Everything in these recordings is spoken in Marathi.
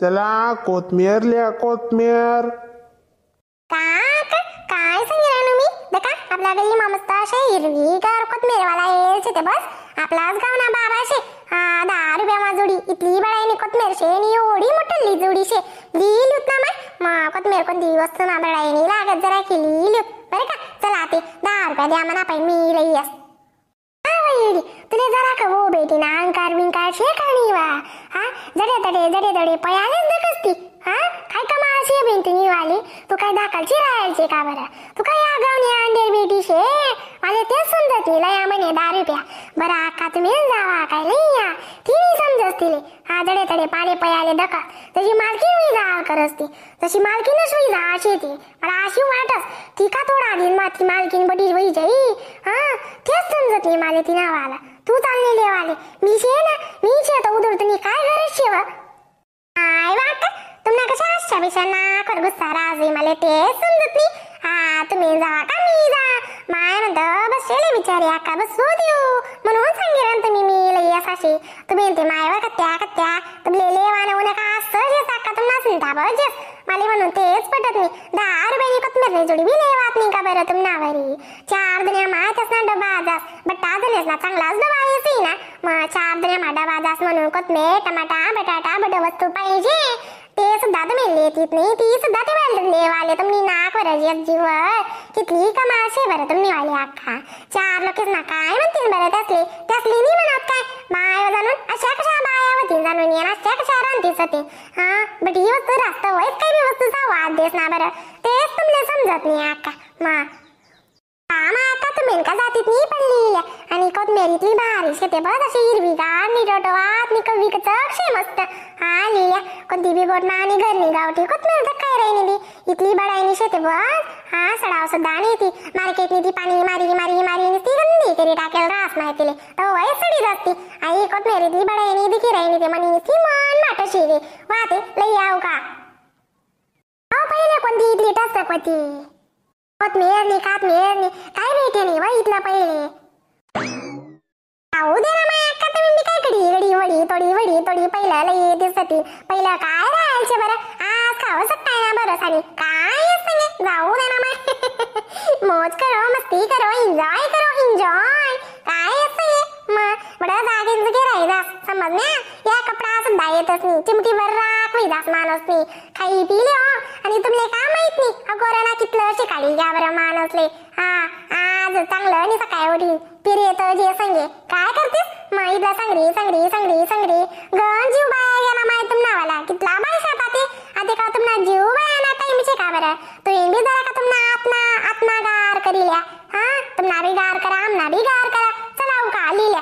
त्याला कोथमीर लिया कोथमीर काय सांगितलं मी देखा आपल्या गल्लीमा मस्त असे हिरवीगार कोथमीरवाला येईल ते बस आपलाच गाव ना बाबाशे 10 रुपयामा जोडी इतली बळाईनी कोथमीर शे आणि एवढी मोठी जोडी शे लिहिलूत ना मा कोथमीर कोणती वस्तू ना बळाईनी लागत जरा की लिहिलूत बरं का चला ते 10 रुपया द्या म्हणा पाहिजे मी लई अस तुले जरा का वो बेटी ना अंकार बिंकार शे खाणी वा हा जडे तडे पयालेच देखसती हा काय कमाशी बेटी निवाली तू काय दाखलची राहायची का बरं तू काय आगावनी अंडे बेटी शे मला तेच समजत नाही लया म्हणे 10 रुपया बरं आका तुम्ही जावा काय नाही या ती नाही समजत तिले हा जडे तडे पाले पयाले दका तशी मालकी मी जा करसती तशी मालकीन सुई जा अशी ती मला अशी वाटस ती का थोडा दिन माती मालकीन बडी वई जाई हा तेच समजत नाही मला ती नावाला तू चाललेले वाले मी शे ना मी शे तर उधर तुम्ही काय गरज शे वा काय वाट तुम्हाला कशा अशा विषय ना कर गुस्सा राजी मला तेच समजत नाही हा तुम्ही जा का मी जा माय म्हणतं बस शेले विचारी आका बस सो देऊ म्हणून सांगेन तुम्ही मी लई असाशी तुम्ही ते मायवा कत्त्या तुमले लेवाना उन्हा का सहज आका तुम नसेल थांबज मला म्हणून तेच पटत नाही 10 रुपयानी कोथमीर नाही जोडी बी लेवात नाही का बरं तुम नावारी 4 दुनिया मायतच ना डबा जास बट्टा झालेस ना चांगलाच डबा येसी ना मग 4 दुनिया मा डबा जास म्हणून कोथमीर टमाटा बटाटा बड वस्तू पाहिजे ते सुद्धा तुम्ही लेतीत नाही ती सुद्धा ते लेवाले तुम्ही नाक वरज जीव कितली कमाशे बरं तुम्ही वाले अख्खा 4 लोकेच ना काय म्हणतील बरं त्यासली नाही म्हणत काय माय जाणून अशा कशा बाया होती जाणून येणार अशा कशा रांधतीच होते हा बट ही वस्तू रास्त वयच काही बी वस्तूचा वाद देस ना बरं तेच तुमले समजत नाही अख्खा मा आता तुम्ही का जातीत नाही पडली आणि कोथमीरीतली भारी शेते बस अशी हिरवीगार निरटवात निकवी चक्षे मस्त हा लिहिल्या कोणती बी गोट आणि घरनी गावठी कोथमीर तर काय राहिली इतली बडाईनी शेते बस हा सडाव सुद्धा नाही ती मार्केटनी ती पाणी मारी ती गंदी तरी टाकेल रास माहितीले तर वय सडी जास्ती आई कोथमीरीतली बडाईनी दिखी राहिली ते मनी ती मन माटशी रे वाते लई आव का पहिले कोणती इथली टसक होती कोथमीरनी काथमीरनी काय भेटे नाही व इथलं पहिले आऊ दे ना माया का तुम्ही काय घडी वडी पहिलं लई दिसती पहिलं काय राहायचे बरं आज खावं सकाळी ना बरं सानी काय असते जाऊ दे ना माय मौज करो मस्ती करो एन्जॉय काय असते मग बडं जागेच घेरायचा समजण्या या कपडा सुद्धा येतच नाही चिमटीवर राख जास माणूस नाही खाई पिले हो आणि तुमले का माहित नाही अगोराना कितलं शिकाळी या बरं माणूसले हा आज चांगलं आणि सकाळी उठीन पिरे येतं जे संगे काय करतेस मग इथला संगरी गण जीव बाया गेला माहित तुम नावाला कितला बाय सापाते आधी का तुमना जीव बाया ना टाइमचे का बरं तू बी जरा का तुमना आत्मा गार करील्या हा तुमना बी गार करा आमना बी गार करा चला का लिहिल्या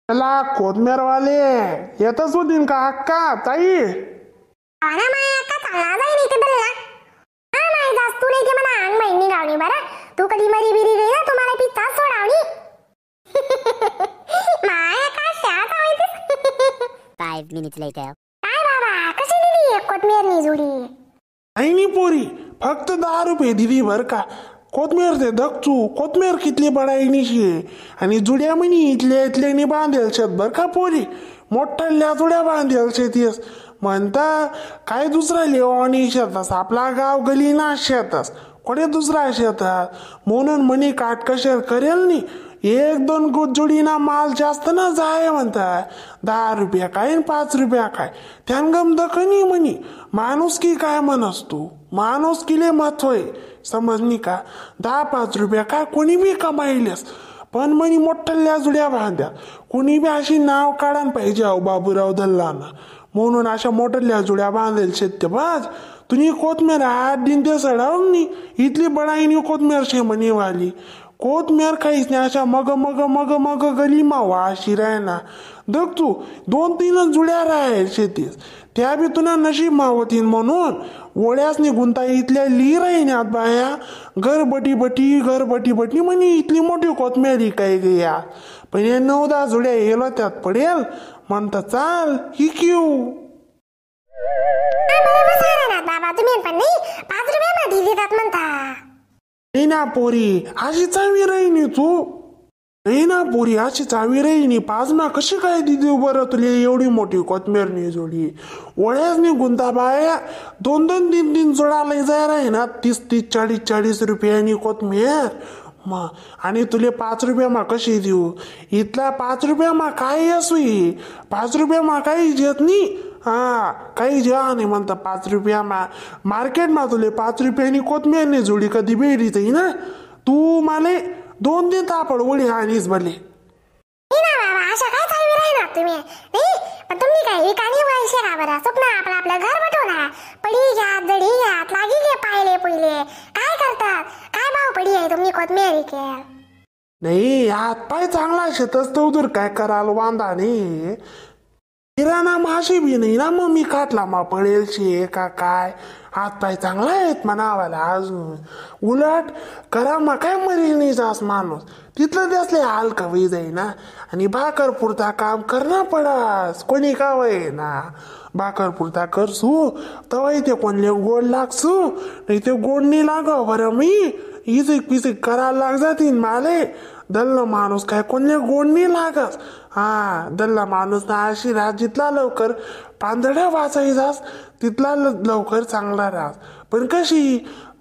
त्याला कोथमीर वाले येतच होतीन का अक्का ताई ना माया का चांगला जाई नाही ते बल्ला हा नाही जास्त तू नाही ते मला अंग महिनी गावणी बरं तू कधी मरी बिरी गई ना तुम्हाला पिता सोडावणी माया का शात आवडते 5 minutes later काय बाबा कशी दिली एक कोथमीरनी जोडी नाही पोरी फक्त 10 रुपये दिली बर का कोथमीर ते दगचू कोथमीर कितली बडाईनीशी आणि जुड्या म्हणी इथल्यानी बांधेल शेत बर का पोरी मोठ्या जुड्या बांधेल शेतीस म्हणता काय दुसरा लेवानी शेतास आपला गाव गली ना शेतास कोणी दुसरा शेतात म्हणून म्हणी काटकशेर करेल नी 1-2 जोडीना माल जास्त ना जाय म्हणता 10 रुपया काय 5 रुपया काय त्यान गमत कनी म्हणी माणूस की काय म्हणस तू माणूस किले महत्व आहे समजनी का 10-5 रुपया काय कोणी बी कमाईलेस पण म्हणी मोठ्या जुड्या बांध्या कोणी बी अशी नाव काढान पाहिजे अहो बाबूराव दल्लाना म्हणून अशा मोठ्या जुड्या बांधेल शेत बस तुम्ही कोथमीर 8 दिन ते सडावून नी इथली बडाईनी कोथमीर शे म्हणी वाली कोथमीर काहीच नाही अशा मग गलीमा वाशी राहना दग तू 2-3 जुड्या राहील शेतीस त्या बी तुला नशीब मावतीन म्हणून ओळ्यास निघूनता इथल्या ली राहिन्यात बाया घरबटी म्हणे इथली मोठी कोथमीर काय गया पण हे 9-10 जुड्या येलो त्यात पडेल म्हणता चाल ही क्यू बाबा तुम्ही पण नाही 5 रुपये मध्ये देतात म्हणता नाही ना पोरी अशी चांगली राहिनी तू नाही ना पोरी, अशी चावी राहिनी पाजना कशी काय दिदी बरं तुला एवढी मोठी कोथमेरनी जोडी ओळ्याच निघून ता बाया 2-2, 3-3 जोडाला जायला आहे ना 30-30, 40-40 रुपयांनी कोथमेर मग. आणि तुले 5 रुपया कशी देऊ? इथला 5 रुपया काय असू 5 रुपया काही जेत नाही. हा काही जेवा नाही म्हणता 5 रुपया मार्केटमा तुले 5 रुपयांनी कोथमेरनी जोडी कधी भेटीत ना. तू मला 2 तापड उडी हानीस भले. अशा काय चालू राहणार तुम्ही? नाही पण तुम्ही काय विकानी व्हायचे का बरं? स्वप्न आपलं घर बटवला पडी घ्या जडी घ्या लागी घे पाहिले पहिले काय करतात? काय भाव पडी आहे तुम्ही कोथमेरी के? नाही हात पाय चांगला शेतच तो दूर काय कराल वांदा नाही. किराणा माशी बी नाही ना मग मी काटला मा पडेल शे का काय. हात पाय चांगला आहेत म्हणावाला अजून. उलट करा मा काय मरेल नाही जास माणूस तिथलं त्यासले हाल कवी जाई ना. आणि भाकर पुरता काम करणं पडस कोणी का वय ना. भाकर पुरता करसू तवा ते कोणले गोड लागसू नाही ते गोड नाही लाग बरं मी इजिक पिसिक करायला लाग जातील माले. दल्ल माणूस काय कोणले गोड नाही लागस. हा दल्ला माणूस ना अशी राहत जिथला लवकर पांदड्या वाचायचास तिथला लवकर चांगला राहस. पण कशी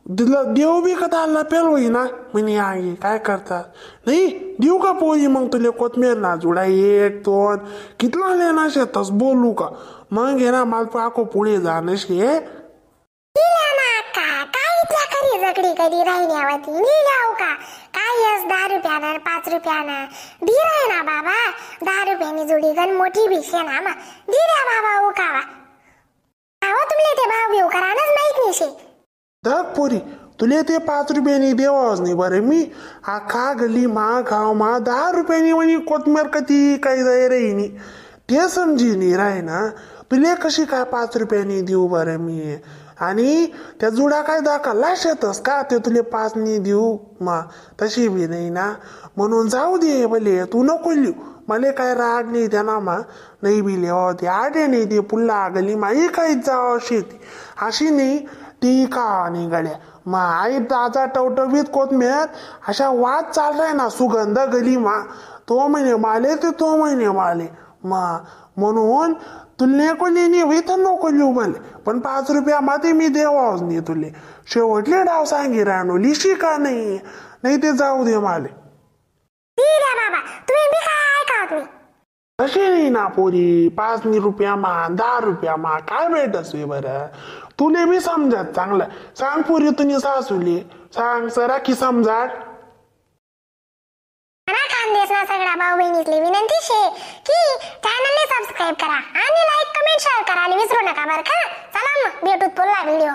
देव बी कदा लपेल होई ना म्हणे आई काय करतात. नाही देऊ का पोरी मग तुले कोथमेर ना जुडा 1-2 कितला लेना शेतस बोलू का मग घे ना मला पाको पुढे जाणं शे. जगडी कधी राहिल्यावरती लिहिल्याव का काय 10 रुपयानं 5 रुपयानं धीर ना बाबा. 10 रुपयानी जोडी गण मोठी भिशे ना मग धीरा बाबा उकावा. अहो तुमले ते भाव घेऊ करानच माहित नाही शे. धक पोरी तुले ते 5 रुपयांनी देवाच नाही बरं मी आखा गली मा गाव मा 10 रुपयांनी म्हणे कोथमेर कधी काही जाय राहिनी ते समजी नाही राय ना. तुले कशी काय 5 रुपयांनी देऊ बरं मी. आणि त्या जुडा काय दाखवला शेतस का ते तुले 5 नाही देऊ मा तशी बी नाही ना. म्हणून जाऊ दे भले तू नको लिहू मला काय राग नाही त्या ना मा नाही बी लिहा ते आडे नाही ते पुल्ला गली माई काही जाव शेती अशी नाही ती का नाही गड्या. मा आई ताजा टवटवीत कोथमेर अशा वाद चाललाय ना सुगंध गली मा तो महिने माले ते तो महिने माले मा. म्हणून तुले नको लिहिणी होई तर नको लिहू भले पण 5 रुपया मध्ये मी देवाच नाही तुले. शेवटले डाव सांगी राहणो लिशी का नाही ते जाऊ दे माले. तशी नाही ना पोरी 5 रुपया 10 रुपया काय भेटस बरं. तुले बी समजत चांगलं सांग पोरी तुम्ही सासूले सांग सरा की समजाट. सगळ्या भाऊ बहिणीतली विनंती शे की चॅनलने सबस्क्राईब करा आणि लाईक कमेंट शेअर करायला विसरू नका बरं का. चला मग भेटूत पुन्हा व्हिडिओ.